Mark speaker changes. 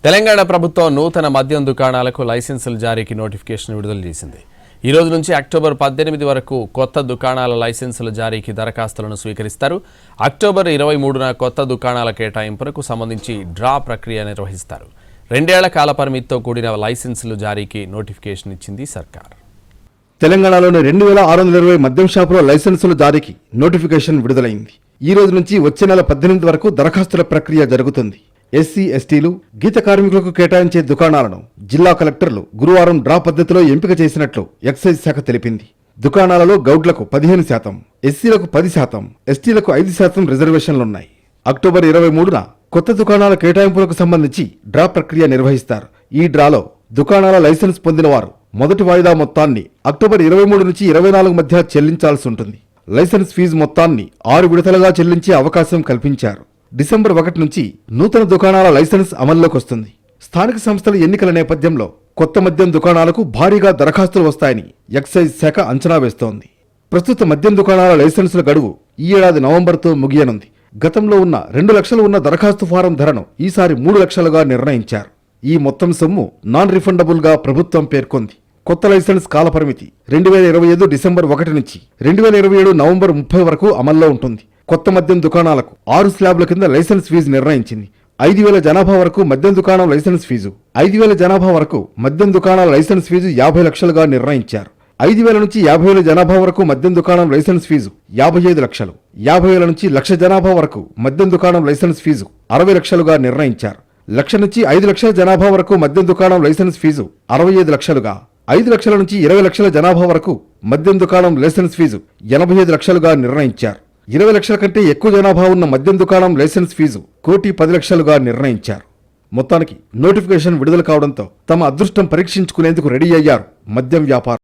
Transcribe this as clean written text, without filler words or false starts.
Speaker 1: తెలంగాణ ప్రభుత్వం నూతన మద్యం దుకాణాలకు లైసెన్సుల జారీకి నోటిఫికేషన్ విడుదల చేసింది. ఈ రోజు నుంచి అక్టోబర్ 18 వరకు కొత్త దుకాణాల లైసెన్సుల జారీకి దరఖాస్తులను స్వీకరిస్తారు. అక్టోబర్ 23న కొత్త దుకాణాల కేటాయింపునకు సంబంధించి డ్రా ప్రక్రియ నిర్వహిస్తారు. 2 ఏళ్ల కాల పరిమితితో కూడిన లైసెన్సుల జారీకి నోటిఫికేషన్ ఇచ్చింది సర్కార్.
Speaker 2: తెలంగాణలోని 2620 మద్యం షాపుల లైసెన్సుల జారీకి నోటిఫికేషన్ విడుదలైంది. ఈ రోజు నుంచి వచ్చే నెల 18 వరకు దరఖాస్తుల ప్రక్రియ జరుగుతుంది. ఎస్సీ, ఎస్టీలు, గీత కార్మికులకు కేటాయించే దుకాణాలను జిల్లా కలెక్టర్లు గురువారం డ్రా పద్ధతిలో ఎంపిక చేసినట్లు ఎక్సైజ్ శాఖ తెలిపింది. దుకాణాలలో గౌడ్లకు 15%, ఎస్సీలకు 10%, ఎస్టీలకు 5% రిజర్వేషన్లున్నాయి. అక్టోబర్ 23న కొత్త దుకాణాల కేటాయింపులకు సంబంధించి డ్రా ప్రక్రియ నిర్వహిస్తారు. ఈ డ్రాలో దుకాణాల లైసెన్స్ పొందిన వారు మొదటి వాయిదా మొత్తాన్ని అక్టోబర్ 23 నుంచి 24 మధ్య చెల్లించాల్సి ఉంటుంది. లైసెన్స్ ఫీజు మొత్తాన్ని 6 విడతలుగా చెల్లించే అవకాశం కల్పించారు. డిసెంబర్ 1 నుంచి నూతన దుకాణాల లైసెన్స్ అమల్లోకి వస్తుంది. స్థానిక సంస్థల ఎన్నికల నేపథ్యంలో కొత్త మద్యం దుకాణాలకు భారీగా దరఖాస్తులు వస్తాయని ఎక్సైజ్ శాఖ అంచనా వేస్తోంది. ప్రస్తుత మద్యం దుకాణాల లైసెన్సుల గడువు ఈ ఏడాది నవంబర్తో ముగియనుంది. గతంలో ఉన్న 2 లక్షలు ఉన్న దరఖాస్తు ఫారం ధరను ఈసారి 3 లక్షలుగా నిర్ణయించారు. ఈ మొత్తం సొమ్ము నాన్ రిఫండబుల్ గా ప్రభుత్వం పేర్కొంది. కొత్త లైసెన్స్ కాలపరిమితి 2025 డిసెంబర్ 1 నుంచి 2027 నవంబర్ 30 వరకు అమల్లో ఉంటుంది. కొత్త మద్యం దుకాణాలకు 6 స్లాబ్ల కింద లైసెన్స్ ఫీజు నిర్ణయించింది. 5,000 జనాభా వరకు మద్యం దుకాణం లైసెన్స్ ఫీజు, 5,000 జనాభా వరకు మద్యం దుకాణాల లైసెన్స్ ఫీజు 50 లక్షలుగా నిర్ణయించారు. 5,000 నుంచి 50,000 జనాభా వరకు మద్యం దుకాణం లైసెన్స్ ఫీజు 55 లక్షలు, 50,000 నుంచి 1,00,000 జనాభా వరకు మద్యం దుకాణం లైసెన్స్ ఫీజు 60 లక్షలుగా నిర్ణయించారు. 1,00,000 నుంచి 5 లక్షల జనాభా వరకు మద్యం దుకాణం లైసెన్స్ ఫీజు 65 లక్షలుగా, 5 లక్షల నుంచి 20 లక్షల జనాభా వరకు మద్యం దుకాణం లైసెన్స్ ఫీజు 85 లక్షలుగా నిర్ణయించారు. 20 లక్షల కంటే ఎక్కువ జనాభా ఉన్న మద్యం దుకాణం లైసెన్స్ ఫీజు 1,10,00,000గా నిర్ణయించారు. మొత్తానికి నోటిఫికేషన్ విడుదల కావడంతో తమ అదృష్టం పరీక్షించుకునేందుకు రెడీ అయ్యారు మద్యం వ్యాపారం.